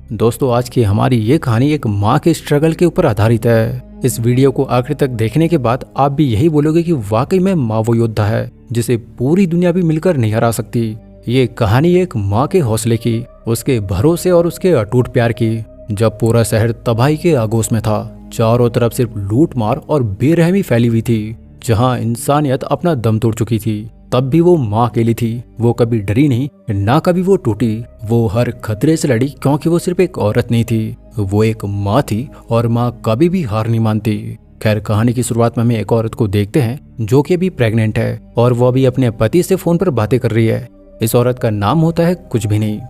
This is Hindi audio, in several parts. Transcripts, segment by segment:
दोस्तों, आज की हमारी ये कहानी एक माँ के स्ट्रगल के ऊपर आधारित है। इस वीडियो को आखिर तक देखने के बाद आप भी यही बोलोगे कि वाकई में माँ वो योद्धा है जिसे पूरी दुनिया भी मिलकर नहीं हरा सकती। ये कहानी एक माँ के हौसले की, उसके भरोसे और उसके अटूट प्यार की। जब पूरा शहर तबाही के आगोश में था, चारों तरफ सिर्फ लूट मार और बेरहमी फैली हुई थी, जहाँ इंसानियत अपना दम तोड़ चुकी थी, तब भी वो माँ अकेली थी। वो कभी डरी नहीं, ना कभी वो टूटी। वो हर खतरे से लड़ी क्योंकि वो सिर्फ एक औरत नहीं थी, वो एक माँ थी और माँ कभी भी हार नहीं मानती। खैर, कहानी की शुरुआत में हम एक औरत को देखते हैं जो कि अभी प्रेग्नेंट है और वो अभी अपने पति से फोन पर बातें कर रही है। इस औरत का नाम होता है कुछ भी नहीं।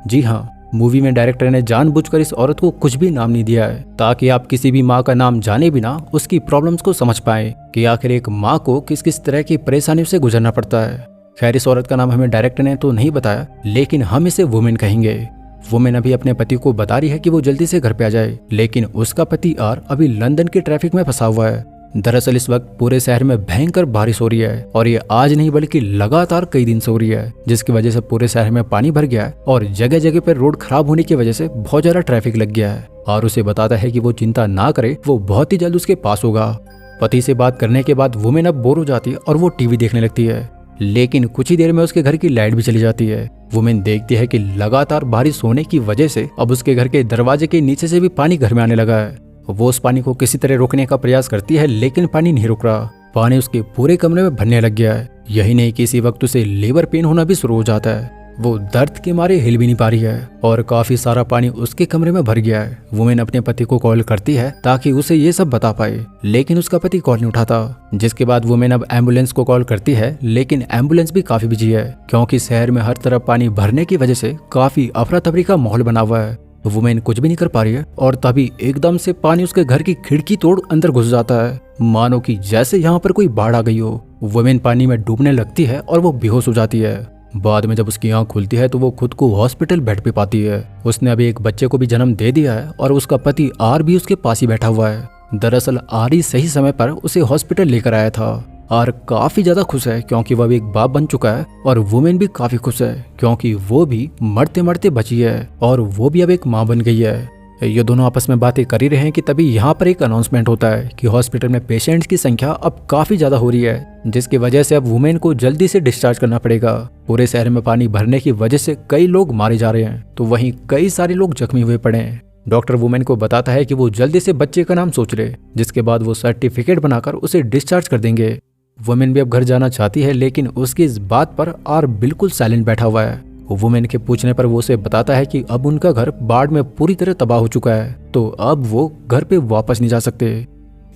जी हाँ, मूवी में डायरेक्टर ने जानबूझकर इस औरत को कुछ भी नाम नहीं दिया है ताकि आप किसी भी माँ का नाम जाने बिना उसकी प्रॉब्लम्स को समझ पाएं कि आखिर एक माँ को किस किस तरह की परेशानियों से गुजरना पड़ता है। खैर, इस औरत का नाम हमें डायरेक्टर ने तो नहीं बताया, लेकिन हम इसे वुमेन कहेंगे। वुमेन अभी अपने पति को बता रही है कि वो जल्दी से घर पे आ जाए, लेकिन उसका पति आर अभी लंदन के ट्रैफिक में फंसा हुआ है। दरअसल इस वक्त पूरे शहर में भयंकर बारिश हो रही है और ये आज नहीं बल्कि लगातार कई दिन से हो रही है, जिसकी वजह से पूरे शहर में पानी भर गया है और जगह जगह पर रोड खराब होने की वजह से बहुत ज्यादा ट्रैफिक लग गया है। और उसे बताता है कि वो चिंता ना करे, वो बहुत ही जल्द उसके पास होगा। पति से बात करने के बाद वुमेन अब बोर हो जाती है और वो टीवी देखने लगती है, लेकिन कुछ ही देर में उसके घर की लाइट भी चली जाती है। वुमेन देखती है कि लगातार बारिश होने की वजह से अब उसके घर के दरवाजे के नीचे से भी पानी घर में आने लगा है। वो उस पानी को किसी तरह रोकने का प्रयास करती है, लेकिन पानी नहीं रुक रहा। पानी उसके पूरे कमरे में भरने लग गया है। यही नहीं कि इसी वक्त उसे लेबर पेन होना भी शुरू हो जाता है। वो दर्द के मारे हिल भी नहीं पा रही है और काफी सारा पानी उसके कमरे में भर गया है। वुमेन अपने पति को कॉल करती है ताकि उसे ये सब बता पाए, लेकिन उसका पति कॉल नहीं उठाता। जिसके बाद वुमेन अब एम्बुलेंस को कॉल करती है, लेकिन एम्बुलेंस भी काफी बिजी है क्योंकि शहर में हर तरफ पानी भरने की वजह से काफी अफरा तफरी का माहौल बना हुआ है। वुमेन कुछ भी नहीं कर पा रही है और तभी एकदम से पानी उसके घर की खिड़की तोड़ अंदर घुस जाता है, मानो कि जैसे यहाँ पर कोई बाढ़ आ गई हो। वुमेन पानी में डूबने लगती है और वो बेहोश हो जाती है। बाद में जब उसकी आंख खुलती है तो वो खुद को हॉस्पिटल बेड पे पाती है। उसने अभी एक बच्चे को भी जन्म दे दिया है और उसका पति आर भी उसके पास ही बैठा हुआ है। दरअसल आर ही सही समय पर उसे हॉस्पिटल लेकर आया था। आर काफी ज्यादा खुश है क्योंकि वह भी एक बाप बन चुका है और वुमेन भी काफी खुश है क्योंकि वो भी मरते मरते बची है और वो भी अब एक माँ बन गई है। ये दोनों आपस में बातें कर ही रहे हैं कि तभी यहाँ पर एक अनाउंसमेंट होता है कि हॉस्पिटल में पेशेंट्स की संख्या अब काफी ज्यादा हो रही है, जिसकी वजह से अब वुमेन को जल्दी से डिस्चार्ज करना पड़ेगा। पूरे शहर में पानी भरने की वजह से कई लोग मारे जा रहे हैं, तो वहीं कई सारे लोग जख्मी हुए पड़े हैं। डॉक्टर वुमेन को बताता है कि वो जल्दी से बच्चे का नाम सोच ले, जिसके बाद वो सर्टिफिकेट बनाकर उसे डिस्चार्ज कर देंगे। वुमेन भी अब घर जाना चाहती है, लेकिन उसकी इस बात पर आर बिल्कुल साइलेंट बैठा हुआ है। वुमेन के पूछने पर वो उसे बताता है कि अब उनका घर बाढ़ में पूरी तरह तबाह हो चुका है, तो अब वो घर पे वापस नहीं जा सकते।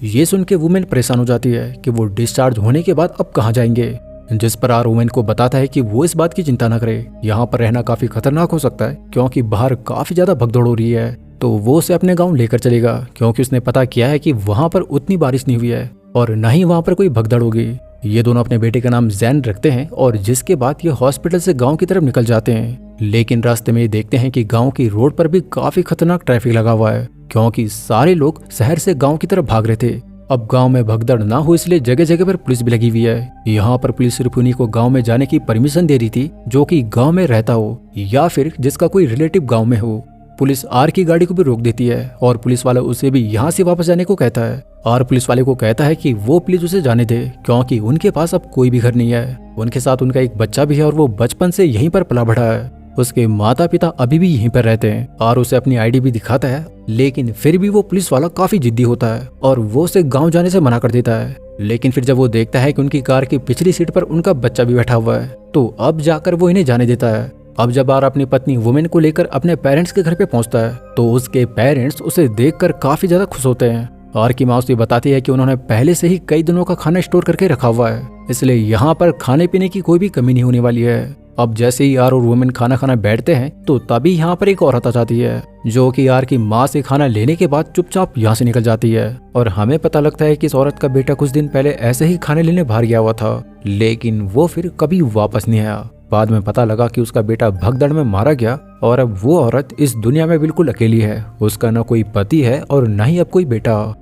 ये सुन के वुमेन परेशान हो जाती है कि वो डिस्चार्ज होने के बाद अब कहाँ जाएंगे, जिस पर आर वुमेन को बताता है कि वो इस बात की चिंता न करे, यहाँ पर रहना काफी खतरनाक हो सकता है क्योंकि बाहर काफी ज्यादा भगदड़ हो रही है। तो वो उसे अपने गाँव लेकर चलेगा क्योंकि उसने पता किया है कि वहाँ पर उतनी बारिश नहीं हुई है और न ही वहाँ पर कोई भगदड़ होगी। ये दोनों अपने बेटे का नाम जैन रखते हैं और जिसके बाद ये हॉस्पिटल से गांव की तरफ निकल जाते हैं, लेकिन रास्ते में ये देखते हैं कि गांव की रोड पर भी काफी खतरनाक ट्रैफिक लगा हुआ है क्योंकि सारे लोग शहर से गांव की तरफ भाग रहे थे। अब गांव में भगदड़ ना हो इसलिए जगह जगह पर पुलिस भी लगी हुई है। यहाँ पर पुलिस सिर्फ उन्हीं को गाँव में जाने की परमिशन दे रही थी जो कि गाँव में रहता हो या फिर जिसका कोई रिलेटिव गाँव में हो। पुलिस आर की गाड़ी को भी रोक देती है और पुलिस वाला उसे भी यहाँ से वापस जाने को कहता है। और पुलिस वाले को कहता है कि वो प्लीज उसे जाने दे क्योंकि उनके पास अब कोई भी घर नहीं है। उनके साथ उनका एक बच्चा भी है और वो बचपन से यहीं पर पला बढ़ा है। उसके माता पिता अभी भी यहीं पर रहते हैं और उसे अपनी आईडी भी दिखाता है, लेकिन फिर भी वो पुलिस वाला काफी जिद्दी होता है और वो उसे गाँव जाने से मना कर देता है। लेकिन फिर जब वो देखता है कि उनकी कार की पिछली सीट पर उनका बच्चा भी बैठा हुआ है, तो अब जाकर वो इन्हें जाने देता है। अब जब आर अपनी पत्नी वुमेन को लेकर अपने पेरेंट्स के घर पे पहुंचता है, तो उसके पेरेंट्स उसे देखकर काफी ज्यादा खुश होते हैं। आर की माँ उसे बताती है कि उन्होंने पहले से ही कई दिनों का खाना स्टोर करके रखा हुआ है, इसलिए यहाँ पर खाने पीने की कोई भी कमी नहीं होने वाली है। अब जैसे ही आर और वुमेन खाना खाना बैठते हैं, तो तभी यहाँ पर एक औरत आ जाती है जो कि आर की माँ से खाना लेने के बाद चुपचाप यहाँ से निकल जाती है। और हमें पता लगता है कि इस औरत का बेटा कुछ दिन पहले ऐसे ही खाने लेने बाहर गया हुआ था, लेकिन वो फिर कभी वापस नहीं आया। बाद में पता लगा कि उसका बेटा भगदड़ में मारा गया और अब वो औरत इस दुनिया में बिल्कुल अकेली है। उसका न कोई पति है और न ही अब कोई बेटा।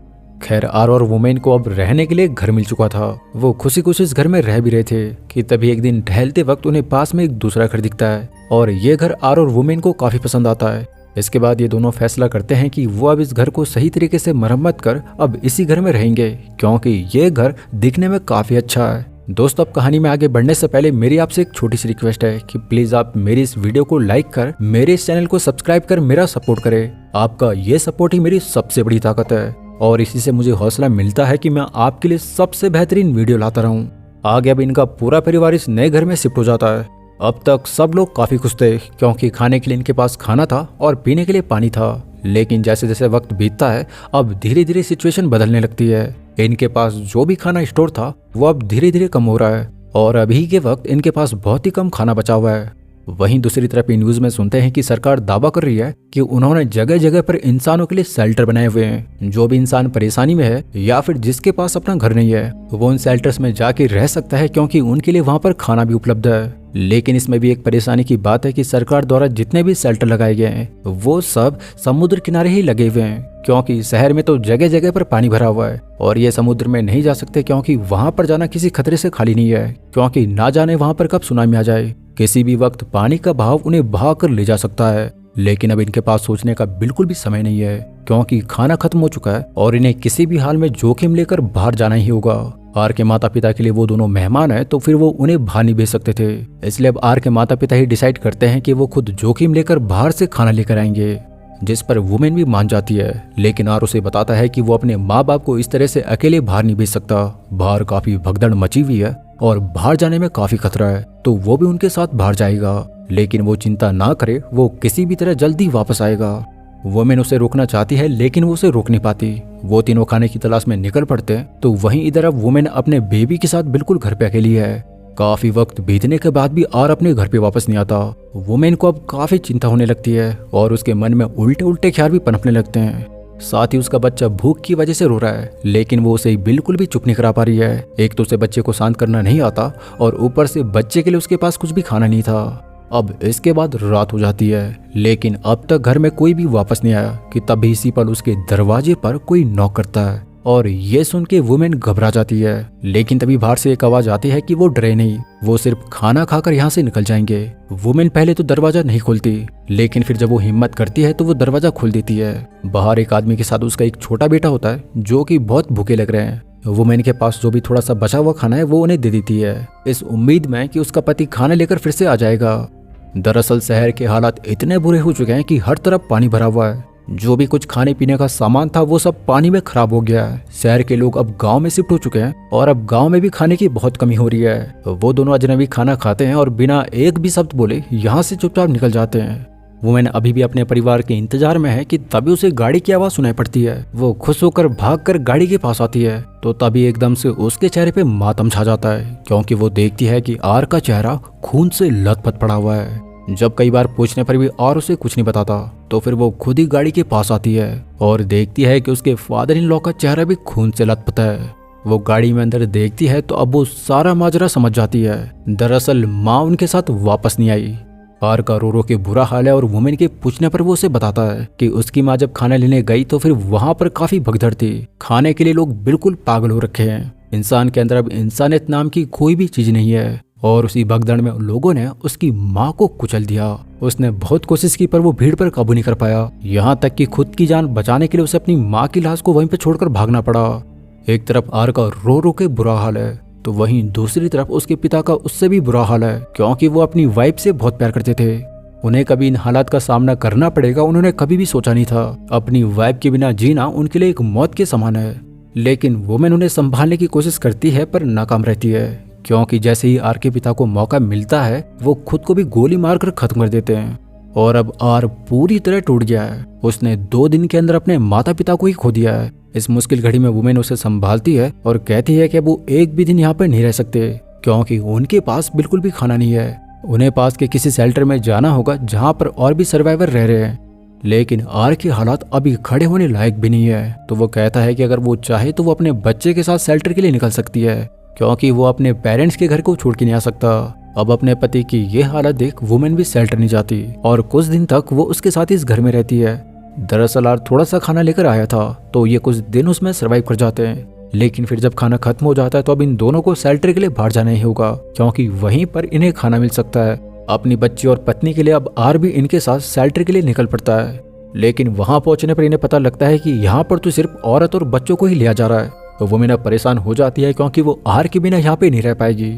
खैर, आर और वुमेन को अब रहने के लिए घर मिल चुका था। वो खुशी खुशी इस घर में रह भी रहे थे कि तभी एक दिन टहलते वक्त उन्हें पास में एक दूसरा घर दिखता है और ये घर आर और वुमेन को काफी पसंद आता है इसके बाद ये दोनों फैसला करते हैं कि वो अब इस घर को सही तरीके से मरम्मत कर अब इसी घर में रहेंगे, क्योंकि ये घर दिखने में काफी अच्छा है। दोस्तों, अब कहानी में आगे बढ़ने से पहले मेरी आपसे एक छोटी सी रिक्वेस्ट है कि प्लीज आप मेरी इस वीडियो को लाइक कर मेरे इस चैनल को सब्सक्राइब कर मेरा सपोर्ट करें। आपका ये सपोर्ट ही मेरी सबसे बड़ी ताकत है और इसी से मुझे हौसला मिलता है कि मैं आपके लिए सबसे बेहतरीन वीडियो लाता रहूं। आगे अब इनका पूरा परिवार इस नए घर में शिफ्ट हो जाता है। अब तक सब लोग काफी खुश थे, क्योंकि खाने के लिए इनके पास खाना था और पीने के लिए पानी था। लेकिन जैसे जैसे वक्त बीतता है अब धीरे धीरे सिचुएशन बदलने लगती है। इनके पास जो भी खाना स्टोर था वो अब धीरे धीरे कम हो रहा है और अभी के वक्त इनके पास बहुत ही कम खाना बचा हुआ है। वहीं दूसरी तरफ न्यूज में सुनते हैं कि सरकार दावा कर रही है कि उन्होंने जगह जगह पर इंसानों के लिए शेल्टर बनाए हुए हैं। जो भी इंसान परेशानी में है या फिर जिसके पास अपना घर नहीं है वो उन शेल्टर्स में जाके रह सकता है, क्योंकि उनके लिए वहां पर खाना भी उपलब्ध है। लेकिन इसमें भी एक परेशानी की बात है कि सरकार द्वारा जितने भी शेल्टर लगाए गए हैं वो सब समुद्र किनारे ही लगे हुए हैं, क्योंकि शहर में तो जगह जगह पर पानी भरा हुआ है और ये समुद्र में नहीं जा सकते, क्योंकि वहां पर जाना किसी खतरे से खाली नहीं है, क्योंकि ना जाने वहां पर कब सुनामी आ जाए। किसी भी वक्त पानी का बहाव उन्हें बहा कर ले जा सकता है। लेकिन अब इनके पास सोचने का बिल्कुल भी समय नहीं है, क्योंकि खाना खत्म हो चुका है और इन्हें किसी भी हाल में जोखिम लेकर बाहर जाना ही होगा। आर के माता पिता के लिए वो दोनों मेहमान हैं, तो फिर वो उन्हें बाहर नहीं भेज सकते थे। इसलिए अब आर के माता पिता ही डिसाइड करते हैं कि वो खुद जोखिम लेकर बाहर से खाना लेकर आएंगे, जिस पर वुमेन भी मान जाती है। लेकिन आर उसे बताता है कि वो अपने माँ बाप को इस तरह से अकेले बाहर नहीं भेज सकता। बाहर काफी भगदड़ मची हुई है और बाहर जाने में काफी खतरा है, तो वो भी उनके साथ बाहर जाएगा। लेकिन वो चिंता ना करे, वो किसी भी तरह जल्दी वापस आएगा। वुमेन उसे रोकना चाहती है लेकिन वो उसे रोक नहीं पाती। वो तीनों खाने की तलाश में निकल पड़ते हैं, तो वहीं इधर अब वुमेन अपने बेबी के साथ बिल्कुल घर पे अकेली है। काफी वक्त बीतने के बाद भी आर अपने घर पे वापस नहीं आता। वुमेन को अब काफी चिंता होने लगती है और उसके मन में उल्टे उल्टे ख्याल भी पनपने लगते हैं। साथ ही उसका बच्चा भूख की वजह से रो रहा है, लेकिन वो उसे बिल्कुल भी चुप नहीं करा पा रही है। एक तो उसे बच्चे को शांत करना नहीं आता और ऊपर से बच्चे के लिए उसके पास कुछ भी खाना नहीं था। अब इसके बाद रात हो जाती है, लेकिन अब तक घर में कोई भी वापस नहीं आया कि तभी इसी पर उसके दरवाजे पर कोई नॉक करता है और ये सुन के वुमेन घबरा जाती है। लेकिन तभी बाहर से एक आवाज आती है कि वो डरे नहीं, वो सिर्फ खाना खाकर यहाँ से निकल जाएंगे। वुमेन पहले तो दरवाजा नहीं खोलती, लेकिन फिर जब वो हिम्मत करती है तो वो दरवाजा खोल देती है। बाहर एक आदमी के साथ उसका एक छोटा बेटा होता है जो कि बहुत भूखे लग रहे हैं। वुमेन के पास जो भी थोड़ा सा बचा हुआ खाना है वो उन्हें दे देती है, इस उम्मीद में कि उसका पति खाना लेकर फिर से आ जाएगा। दरअसल शहर के हालात इतने बुरे हो चुके हैं कि हर तरफ पानी भरा हुआ है। जो भी कुछ खाने पीने का सामान था वो सब पानी में खराब हो गया है। शहर के लोग अब गांव में शिफ्ट हो चुके हैं और अब गांव में भी खाने की बहुत कमी हो रही है। वो दोनों अजनबी खाना खाते हैं और बिना एक भी शब्द बोले यहाँ से चुपचाप निकल जाते हैं। वुमेन अभी भी अपने परिवार के इंतजार में है कि तभी उसे गाड़ी की आवाज सुनाई पड़ती है। वो खुश होकर भागकर गाड़ी के पास आती है, तो तभी एकदम से उसके चेहरे पे मातम छा जाता है, क्योंकि वो देखती है कि आर का चेहरा खून से लथपथ पड़ा हुआ है। जब कई बार पूछने पर भी आर उसे कुछ नहीं बताता, तो फिर वो खुद ही गाड़ी के पास आती है और देखती है कि उसके फादर इन लॉ का चेहरा भी खून से लथपथ है। वो गाड़ी में अंदर देखती है तो अब वो सारा माजरा समझ जाती है। दरअसल माँ उनके साथ वापस नहीं आई। आर का रो रो के बुरा हाल है और वुमेन के पूछने पर वो उसे बताता है कि उसकी माँ जब खाना लेने गई तो फिर वहां पर काफी भगदड़ थी। खाने के लिए लोग बिल्कुल पागल हो रखे हैं। इंसान के अंदर अब इंसानियत नाम की कोई भी चीज नहीं है और उसी भगदड़ में लोगों ने उसकी माँ को कुचल दिया। उसने बहुत कोशिश की पर वो भीड़ पर काबू नहीं कर पाया, यहाँ तक कि खुद की जान बचाने के लिए उसे अपनी माँ की लाश को वहीं पर छोड़कर भागना पड़ा। एक तरफ आर का रो रो के बुरा हाल है, तो वहीं दूसरी तरफ उसके पिता का उससे भी बुरा हाल है, क्योंकि वो अपनी वाइफ से बहुत प्यार करते थे। उन्हें कभी इन हालात का सामना करना पड़ेगा उन्होंने कभी भी सोचा नहीं था। अपनी वाइफ के बिना जीना उनके लिए एक मौत के समान है। लेकिन वुमेन उन्हें संभालने की कोशिश करती है पर नाकाम रहती है, क्योंकि जैसे ही आर के पिता को मौका मिलता है वो खुद को भी गोली मारकर खत्म कर देते हैं। और अब आर पूरी तरह टूट गया है। उसने 2 दिन के अंदर अपने माता पिता को ही खो दिया है। इस मुश्किल घड़ी में वुमेन उसे संभालती है और कहती है कि अब वो एक भी दिन यहाँ पर नहीं रह सकते, क्योंकि उनके पास बिल्कुल भी खाना नहीं है। उन्हें पास के किसी शेल्टर में जाना होगा जहाँ पर और भी सर्वाइवर रह रहे हैं। लेकिन आर के हालात अभी खड़े होने लायक भी नहीं है, तो वो कहता है कि अगर वो चाहे तो वो अपने बच्चे के साथ शेल्टर के लिए निकल सकती है, क्योंकि वो अपने पेरेंट्स के घर को छोड़ के नहीं आ सकता। अब अपने पति की ये हालत देख वुमेन भी शेल्टर नहीं जाती और कुछ दिन तक वो उसके साथ इस घर में रहती है। दरअसल आर थोड़ा सा खाना लेकर आया था, तो ये कुछ दिन उसमें सर्वाइव कर जाते हैं। लेकिन फिर जब खाना खत्म हो जाता है तो अब इन दोनों को शेल्टर के लिए बाहर जाना ही होगा, क्योंकि वहीं पर इन्हें खाना मिल सकता है। अपनी बच्ची और पत्नी के लिए अब आर भी इनके साथ शेल्टर के लिए निकल पड़ता है। लेकिन वहां पहुंचने पर इन्हें पता लगता है कि यहाँ पर तो सिर्फ औरत और बच्चों को ही लिया जा रहा है। तो वुमेन अब परेशान हो जाती है क्योंकि वो आर के बिना यहाँ पे नहीं रह पाएगी।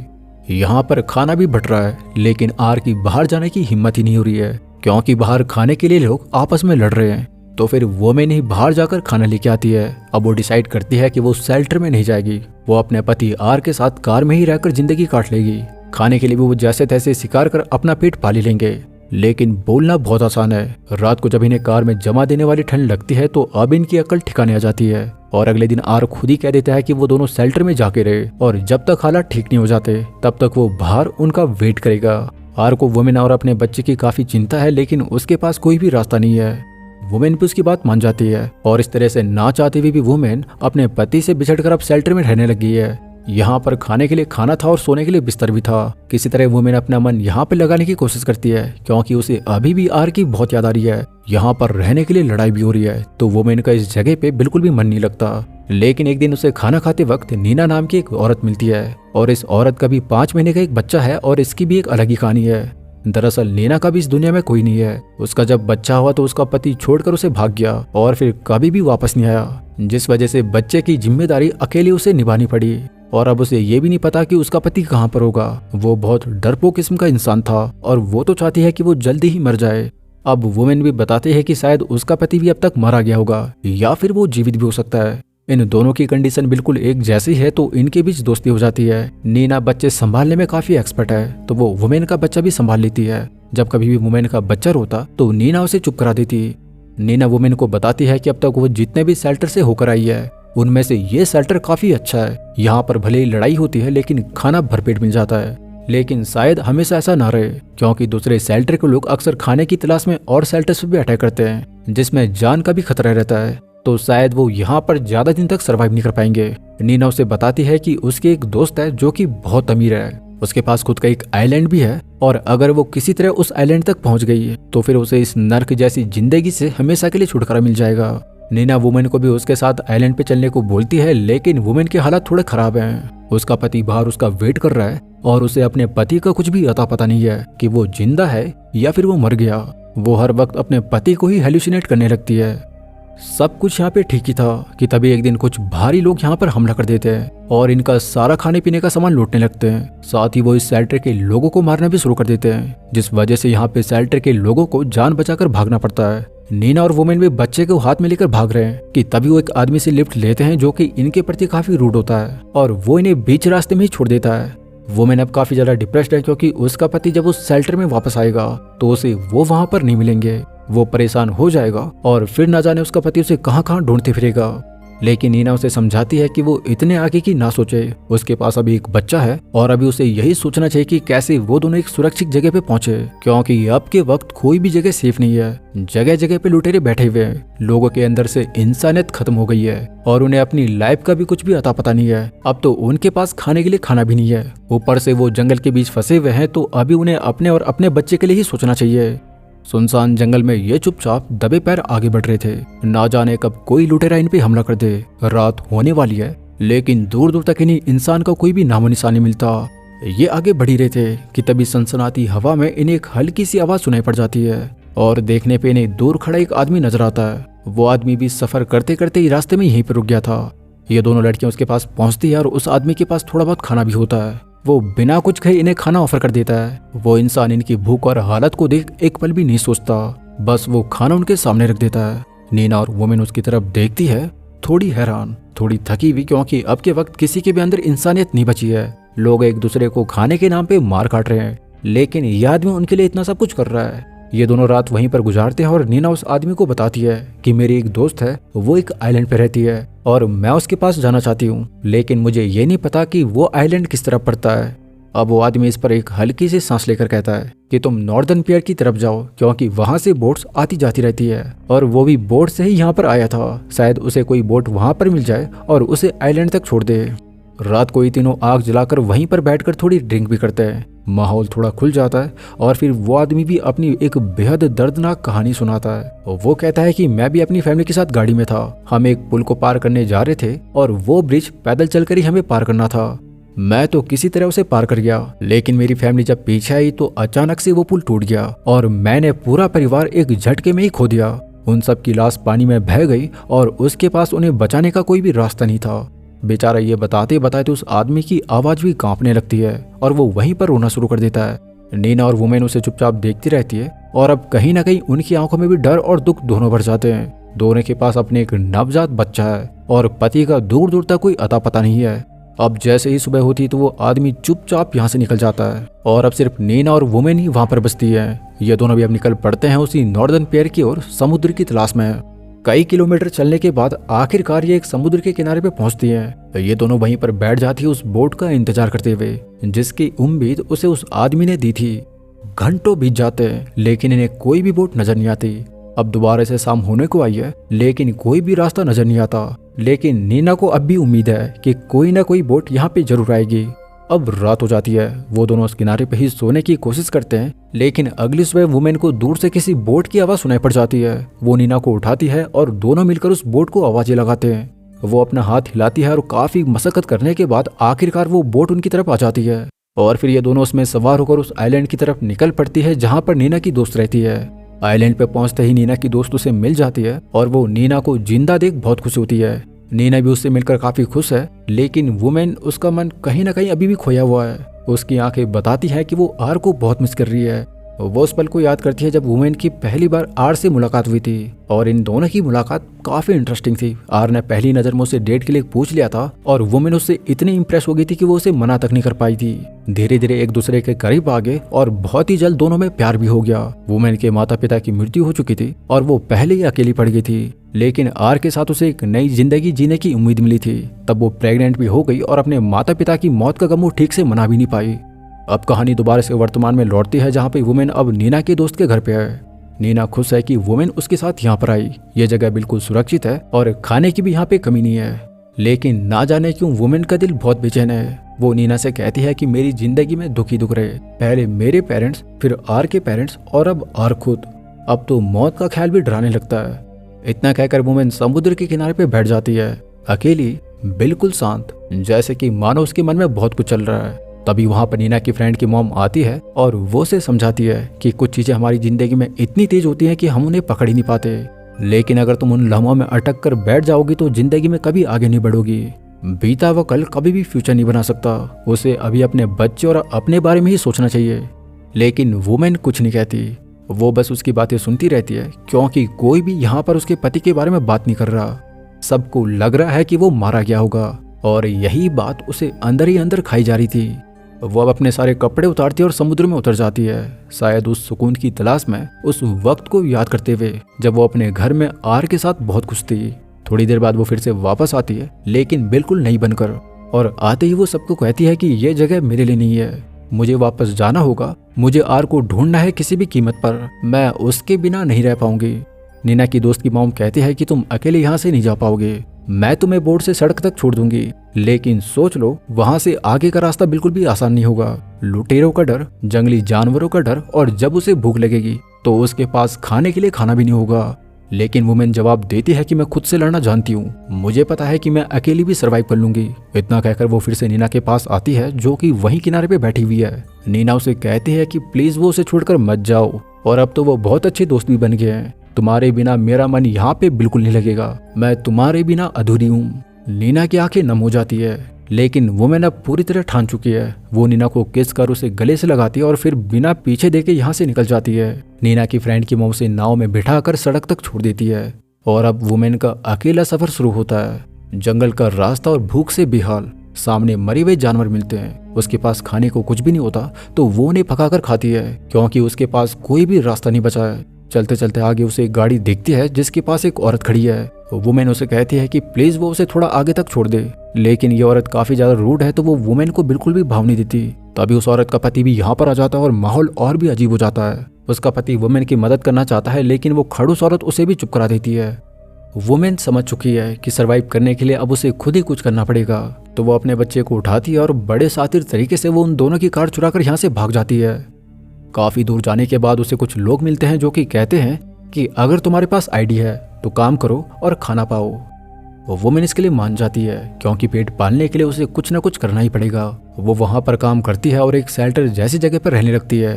यहाँ पर खाना भी बट रहा है, लेकिन आर की बाहर जाने की हिम्मत ही नहीं हो रही है क्योंकि बाहर खाने के लिए लोग आपस में लड़ रहे हैं। तो फिर वुमेन ही बाहर जाकर खाना लेके आती है। अब वो डिसाइड करती है कि वो शेल्टर में नहीं जाएगी, वो अपने पति आर के साथ कार में ही रहकर जिंदगी काट लेगी। खाने के लिए भी वो जैसे तैसे शिकार कर अपना पेट पाली लेंगे, लेकिन बोलना बहुत आसान है। रात को जब इन्हें कार में जमा देने वाली ठंड लगती है तो अब इनकी अकल ठिकाने आ जाती है और अगले दिन आर खुद ही कह देता है कि वो दोनों शेल्टर में जाके रहे और जब तक हालात ठीक नहीं हो जाते तब तक वो बाहर उनका वेट करेगा। आर को वुमेन और अपने बच्चे की काफी चिंता है, लेकिन उसके पास कोई भी रास्ता नहीं है। वुमेन भी उसकी बात मान जाती है और इस तरह से ना चाहते हुए भी वुमेन अपने पति से बिछड़कर अब शेल्टर में रहने लगी है। यहाँ पर खाने के लिए खाना था और सोने के लिए बिस्तर भी था। किसी तरह वुमेन अपना मन यहाँ पे लगाने की कोशिश करती है क्योंकि उसे अभी भी आर की बहुत याद आ रही है। यहाँ पर रहने के लिए लड़ाई भी हो रही है तो वुमेन का इस जगह पे बिल्कुल भी मन नहीं लगता। लेकिन एक दिन उसे खाना खाते वक्त नीना नाम की एक औरत मिलती है और इस औरत का भी 5 महीने का एक बच्चा है और इसकी भी एक अलग ही कहानी है। दरअसल नीना का भी इस दुनिया में कोई नहीं है। उसका जब बच्चा हुआ तो उसका पति छोड़कर उसे भाग गया और फिर कभी भी वापस नहीं आया, जिस वजह से बच्चे की जिम्मेदारी अकेले उसे निभानी पड़ी। और अब उसे ये भी नहीं पता कि उसका पति कहाँ पर होगा। वो बहुत डरपोक किस्म का इंसान था और वो तो चाहती है कि वो जल्दी ही मर जाए। अब वुमेन भी बताते हैं कि शायद उसका पति भी अब तक मारा गया होगा या फिर वो जीवित भी हो सकता है। इन दोनों की कंडीशन बिल्कुल एक जैसी है तो इनके बीच दोस्ती हो जाती है। नीना बच्चे संभालने में काफी एक्सपर्ट है तो वो वुमेन का बच्चा भी संभाल लेती है। जब कभी भी वुमेन का बच्चा रोता तो नीना उसे चुप करा देती। नीना वुमेन को बताती है कि अब तक वो जितने भी शेल्टर से होकर आई है उनमें से ये शेल्टर काफी अच्छा है। यहाँ पर भले ही लड़ाई होती है लेकिन खाना भरपेट मिल जाता है। लेकिन शायद हमेशा ऐसा ना रहे क्योंकि दूसरे शेल्टर के लोग अक्सर खाने की तलाश में और शेल्टर्स पर भी अटैक करते हैं जिसमें जान का भी खतरा रहता है। तो शायद वो यहाँ पर ज्यादा दिन तक सरवाइव नहीं कर पाएंगे। नीना उसे बताती है कि उसके एक दोस्त है जो कि बहुत अमीर है, उसके पास खुद का एक आइलैंड भी है और अगर वो किसी तरह उस आइलैंड तक पहुंच गई तो फिर उसे इस नर्क जैसी जिंदगी से हमेशा के लिए छुटकारा मिल जाएगा। नीना वुमेन को भी उसके साथ आइलैंड पे चलने को बोलती है, लेकिन वुमेन के हालात थोड़े खराब हैं। उसका पति बाहर उसका वेट कर रहा है और उसे अपने पति का कुछ भी अता पता नहीं है कि वो जिंदा है या फिर वो मर गया। वो हर वक्त अपने पति को ही हेलुसिनेट करने लगती है। सब कुछ यहाँ पे ठीक ही था कि तभी एक दिन कुछ भारी लोग यहाँ पर हमला कर देते हैं और इनका सारा खाने पीने का सामान लूटने लगते हैं। साथ ही वो इस शेल्टर के लोगों को मारना भी शुरू कर देते हैं, जिस वजह से यहाँ पे शेल्टर के लोगों को जान बचाकर भागना पड़ता है। नीना और वुमेन भी बच्चे को हाथ में लेकर भाग रहे हैं कि तभी वो एक आदमी से लिफ्ट लेते हैं जो कि इनके प्रति काफी रूड होता है और वो इन्हें बीच रास्ते में ही छोड़ देता है। वुमेन अब काफी ज्यादा डिप्रेस्ड है क्योंकि उसका पति जब उस शेल्टर में वापस आएगा तो उसे वो वहां पर नहीं मिलेंगे। वो परेशान हो जाएगा और फिर ना जाने उसका पति उसे कहां कहां ढूंढते फिरेगा। लेकिन नीना उसे समझाती है कि वो इतने आगे की ना सोचे, उसके पास अभी एक बच्चा है और अभी उसे यही सोचना चाहिए कि कैसे वो दोनों एक सुरक्षित जगह पे पहुंचे, क्योंकि अब के वक्त कोई भी जगह सेफ नहीं है। जगह जगह पे लुटेरे बैठे हुए हैं, लोगों के अंदर से इंसानियत खत्म हो गई है और उन्हें अपनी लाइफ का भी कुछ भी अता पता नहीं है। अब तो उनके पास खाने के लिए खाना भी नहीं है, ऊपर से वो जंगल के बीच फंसे हुए हैं, तो अभी उन्हें अपने और अपने बच्चे के लिए ही सोचना चाहिए। सुनसान जंगल में ये चुपचाप दबे पैर आगे बढ़ रहे थे, ना जाने कब कोई लुटेरा इन पे हमला कर दे। रात होने वाली है लेकिन दूर दूर तक इन्हें इंसान का कोई भी नामो निशान नहीं मिलता। ये आगे बढ़ ही रहे थे कि तभी सनसनाती हवा में इन्हें एक हल्की सी आवाज सुनाई पड़ जाती है और देखने पे इन्हें दूर खड़ा एक आदमी नजर आता है। वो आदमी भी सफर करते करते ही रास्ते में यहीं पर रुक गया था। ये दोनों लड़कियां उसके पास पहुंचती है और उस आदमी के पास थोड़ा बहुत खाना भी होता है। वो बिना कुछ कहे इन्हें खाना ऑफर कर देता है। वो इंसान इनकी भूख और हालत को देख एक पल भी नहीं सोचता, बस वो खाना उनके सामने रख देता है। नीना और वुमेन उसकी तरफ देखती है, थोड़ी हैरान, थोड़ी थकी हुई, क्योंकि अब के वक्त किसी के भी अंदर इंसानियत नहीं बची है। लोग एक दूसरे को खाने के नाम पे मार काट रहे हैं, लेकिन यह आदमी उनके लिए इतना सब कुछ कर रहा है। ये दोनों रात वहीं पर गुजारते हैं और नीना उस आदमी को बताती है कि मेरी एक दोस्त है, वो एक आइलैंड पे रहती है और मैं उसके पास जाना चाहती हूँ, लेकिन मुझे ये नहीं पता कि वो आइलैंड किस तरफ पड़ता है। अब वो आदमी इस पर एक हल्की सी सांस लेकर कहता है कि तुम नॉर्दर्न पियर की तरफ जाओ, क्योंकि वहां से बोट्स आती जाती रहती है और वो भी बोट से ही यहाँ पर आया था। शायद उसे कोई बोट वहां पर मिल जाए और उसे आइलैंड तक छोड़ दे। रात को ये तीनों आग जलाकर वहीं पर बैठकर थोड़ी ड्रिंक भी करते हैं। माहौल थोड़ा खुल जाता है और फिर वो आदमी भी अपनी एक बेहद दर्दनाक कहानी सुनाता है। वो कहता है कि मैं भी अपनी फैमिली के साथ गाड़ी में था, हम एक पुल को पार करने जा रहे थे और वो ब्रिज पैदल चलकर ही हमें पार करना था। मैं तो किसी तरह उसे पार कर गया, लेकिन मेरी फैमिली जब पीछे आई तो अचानक से वो पुल टूट गया और मैंने पूरा परिवार एक झटके में ही खो दिया। उन सब की लाश पानी में बह गई और उसके पास उन्हें बचाने का कोई भी रास्ता नहीं था। बेचारा ये बताते बताते उस आदमी की आवाज भी कांपने लगती है और वो वहीं पर रोना शुरू कर देता है। नीना और वुमेन उसे चुपचाप देखती रहती है और अब कहीं ना कहीं उनकी आंखों में भी डर और दुख दोनों भर जाते हैं। दोनों के पास अपने एक नवजात बच्चा है और पति का दूर दूर तक कोई अता पता नहीं है। अब जैसे ही सुबह होती तो वो आदमी चुपचाप यहाँ से निकल जाता है और अब सिर्फ नीना और वुमेन ही वहां पर बचती है। ये दोनों भी अब निकल पड़ते हैं उसी नॉर्दर्न पियर की ओर समुद्र की तलाश में। कई किलोमीटर चलने के बाद आखिरकार ये एक समुद्र के किनारे पे पहुंचती है। ये दोनों वहीं पर बैठ जाती है उस बोट का इंतजार करते हुए जिसकी उम्मीद उसे उस आदमी ने दी थी। घंटों बीत जाते हैं लेकिन इन्हें कोई भी बोट नजर नहीं आती। अब दोबारा से शाम होने को आई है लेकिन कोई भी रास्ता नजर नहीं आता। लेकिन नीना को अब भी उम्मीद है कि कोई ना कोई बोट यहाँ पे जरूर आएगी। अब रात हो जाती है। वो दोनों उस किनारे पे ही सोने की कोशिश करते हैं लेकिन अगली सुबह वुमेन को दूर से किसी बोट की आवाज सुनाई पड़ जाती है। वो नीना को उठाती है और दोनों मिलकर उस बोट को आवाजें लगाते हैं। वो अपना हाथ हिलाती है और काफी मशक्कत करने के बाद आखिरकार वो बोट उनकी तरफ आ जाती है और फिर ये दोनों उसमें सवार होकर उस आइलैंड की तरफ निकल पड़ती है जहाँ पर नीना की दोस्त रहती है। आइलैंड पे पहुंचते ही नीना की दोस्त उसे मिल जाती है और वो नीना को जिंदा देख बहुत खुश होती है। नीना भी उससे मिलकर काफी खुश है लेकिन वुमेन उसका मन कहीं ना कहीं अभी भी खोया हुआ है। उसकी आंखें बताती है कि वो आर को बहुत मिस कर रही है। वो उस पल को याद करती है जब वुमेन की पहली बार आर से मुलाकात हुई थी और इन दोनों की मुलाकात काफी इंटरेस्टिंग थी। आर ने पहली नजर में उसे डेट के लिए पूछ लिया था और वुमेन उससे इतनी इंप्रेस हो गई थी कि वो उसे मना तक नहीं कर पाई थी। धीरे धीरे एक दूसरे के करीब आ गए और बहुत ही जल्द दोनों में प्यार भी हो गया। वुमेन के माता पिता की मृत्यु हो चुकी थी और वो पहले ही अकेली पड़ गई थी लेकिन आर के साथ उसे एक नई जिंदगी जीने की उम्मीद मिली थी। तब वो प्रेग्नेंट भी हो गई और अपने माता पिता की मौत का गम वो ठीक से मना भी नहीं पाई। अब कहानी दोबारा से वर्तमान में लौटती है जहाँ पे वुमेन अब नीना के दोस्त के घर पे है। नीना खुश है कि वुमेन उसके साथ यहाँ पर आई। ये जगह बिल्कुल सुरक्षित है और खाने की भी यहाँ पे कमी नहीं है। लेकिन ना जाने क्यों वुमेन का दिल बहुत बेचैन है। वो नीना से कहती है कि मेरी जिंदगी में दुख ही दुख रहे, पहले मेरे पेरेंट्स, फिर आर के पेरेंट्स और अब आर खुद। अब तो मौत का ख्याल भी डराने लगता है। इतना कहकर वुमेन समुद्र के किनारे पे बैठ जाती है, अकेली, बिल्कुल शांत, जैसे कि मानो उसके मन में बहुत कुछ चल रहा है। तभी वहां पर नीना की फ्रेंड की मॉम आती है और वो उसे समझाती है कि कुछ चीजें हमारी जिंदगी में इतनी तेज होती हैं कि हम उन्हें पकड़ ही नहीं पाते, लेकिन अगर तुम उन लम्हों में अटक कर बैठ जाओगी तो जिंदगी में कभी आगे नहीं बढ़ोगी। बीता हुआ कल कभी भी फ्यूचर नहीं बना सकता। उसे अभी अपने बच्चे और अपने बारे में ही सोचना चाहिए। लेकिन वुमेन कुछ नहीं कहती। वो बस उसकी बातें सुनती रहती है क्योंकि कोई भी यहाँ पर उसके पति के बारे में बात नहीं कर रहा। सबको लग रहा है कि वो मारा गया होगा और यही बात उसे अंदर ही अंदर खाई जा रही थी। वो अब अपने सारे कपड़े उतारती है और समुद्र में उतर जाती है, शायद उस सुकून की तलाश में, उस वक्त को याद करते हुए जब वो अपने घर में आर के साथ बहुत खुश थी। थोड़ी देर बाद वो फिर से वापस आती है लेकिन बिल्कुल नई बनकर, और आते ही वो सबको कहती है कि ये जगह मेरे लिए नहीं है, मुझे वापस जाना होगा, मुझे आर को ढूंढना है किसी भी कीमत पर, मैं उसके बिना नहीं रह पाऊंगी। नीना की दोस्त की मॉम कहती है कि तुम अकेले यहाँ से नहीं जा पाओगे, मैं तुम्हें बोट से सड़क तक छोड़ दूंगी, लेकिन सोच लो वहां से आगे का रास्ता बिल्कुल भी आसान नहीं होगा। लुटेरों का डर, जंगली जानवरों का डर, और जब उसे भूख लगेगी तो उसके पास खाने के लिए खाना भी नहीं होगा। लेकिन वुमेन जवाब देती है कि मैं खुद से लड़ना जानती हूँ, मुझे पता है कि मैं अकेली भी सरवाइव कर लूंगी। इतना कहकर वो फिर से नीना के पास आती है जो कि वहीं किनारे पे बैठी हुई है। नीना उसे कहती है कि प्लीज वो उसे छोड़कर मत जाओ, और अब तो वो बहुत अच्छे दोस्त भी बन गए हैं। तुम्हारे बिना मेरा मन यहाँ पे बिल्कुल नहीं लगेगा, मैं तुम्हारे बिना अधूरी हूँ। नीना की आंखें नम हो जाती है, लेकिन वुमेन अब पूरी तरह ठान चुकी है। वो नीना को किस कर उसे गले से लगाती है और फिर बिना पीछे देखे यहाँ से निकल जाती है। नीना की फ्रेंड की मॉम उसे नाव में बिठाकर सड़क तक छोड़ देती है और अब वुमेन का अकेला सफर शुरू होता है। जंगल का रास्ता और भूख से बेहाल, सामने मरे हुए जानवर मिलते हैं। उसके पास खाने को कुछ भी नहीं होता तो वो उन्हें पकाकर खाती है क्योंकि उसके पास कोई भी रास्ता नहीं बचा है। चलते चलते आगे उसे एक गाड़ी दिखती है जिसके पास एक औरत खड़ी है। वुमेन उसे कहती है कि प्लीज वो उसे थोड़ा आगे तक छोड़ दे, लेकिन ये औरत काफी ज्यादा रूड है तो वो वुमेन को बिल्कुल भी भाव नहीं देती। तभी उस औरत का पति भी यहाँ पर आ जाता है और माहौल और भी अजीब हो जाता है। उसका पति वुमेन की मदद करना चाहता है लेकिन वो खड़ूस औरत उसे भी चुप करा देती है। वुमेन समझ चुकी है कि सरवाइव करने के लिए अब उसे खुद ही कुछ करना पड़ेगा, तो वो अपने बच्चे को उठाती है और बड़े शातिर तरीके से वो उन दोनों की कार चुराकर यहाँ से भाग जाती है। काफी दूर जाने के बाद उसे कुछ लोग मिलते हैं जो कि कहते हैं कि अगर तुम्हारे पास आईडी है तो काम करो और खाना पाओ। वुमेन इसके लिए मान जाती है क्योंकि पेट पालने के लिए उसे कुछ ना कुछ करना ही पड़ेगा। वो वहां पर काम करती है और एक शेल्टर जैसी जगह पर रहने लगती है।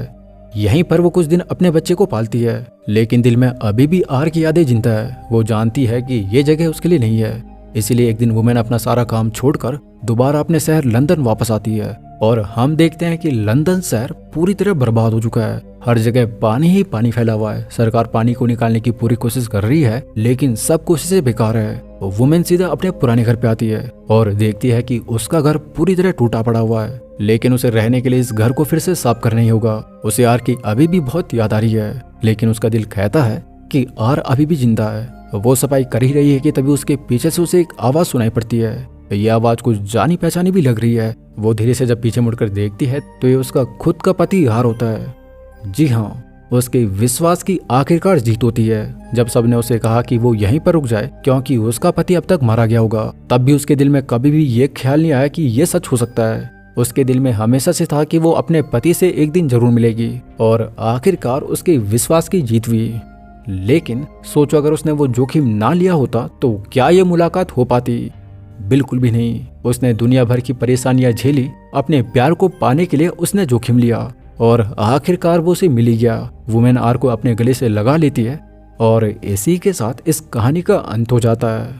यहीं पर वो कुछ दिन अपने बच्चे को पालती है, लेकिन दिल में अभी भी आर की यादें जिंदा है। वो जानती है कि ये जगह उसके लिए नहीं है। इसीलिए एक दिन वुमेन अपना सारा काम छोड़कर दोबारा अपने शहर लंदन वापस आती है और हम देखते हैं कि लंदन शहर पूरी तरह बर्बाद हो चुका है। हर जगह पानी ही पानी फैला हुआ है। सरकार पानी को निकालने की पूरी कोशिश कर रही है, लेकिन सब कोशिशें बेकार है। वुमेन सीधा अपने पुराने घर पे आती है और देखती है कि उसका घर पूरी तरह टूटा पड़ा हुआ है, लेकिन उसे रहने के लिए इस घर को फिर से साफ करना ही होगा। उसे आर की अभी भी बहुत याद आ रही है, लेकिन उसका दिल कहता है कि आर अभी भी जिंदा है। वो सफाई कर ही रही है कि तभी उसके पीछे से उसे एक आवाज सुनाई पड़ती है। ये आवाज कुछ जानी पहचानी भी लग रही है। वो धीरे से जब पीछे मुड़कर देखती है तो ये उसका खुद का पति आर होता है। जी हाँ, उसके विश्वास की आखिरकार जीत होती है। जब सबने उसे कहा कि वो यहीं पर रुक जाए क्योंकि उसका पति अब तक मारा गया होगा, तब भी उसके दिल में कभी भी ये ख्याल नहीं आया कि ये सच हो सकता है। उसके दिल में हमेशा से था कि वो अपने पति से एक दिन जरूर मिलेगी और आखिरकार उसके विश्वास की जीत हुई। लेकिन सोचो, अगर उसने वो जोखिम ना लिया होता तो क्या ये मुलाकात हो पाती? बिल्कुल भी नहीं। उसने दुनिया भर की परेशानियां झेली, अपने प्यार को पाने के लिए उसने जोखिम लिया और आखिरकार वो उसे मिल गया। वुमेन आर को अपने गले से लगा लेती है और इसी के साथ इस कहानी का अंत हो जाता है।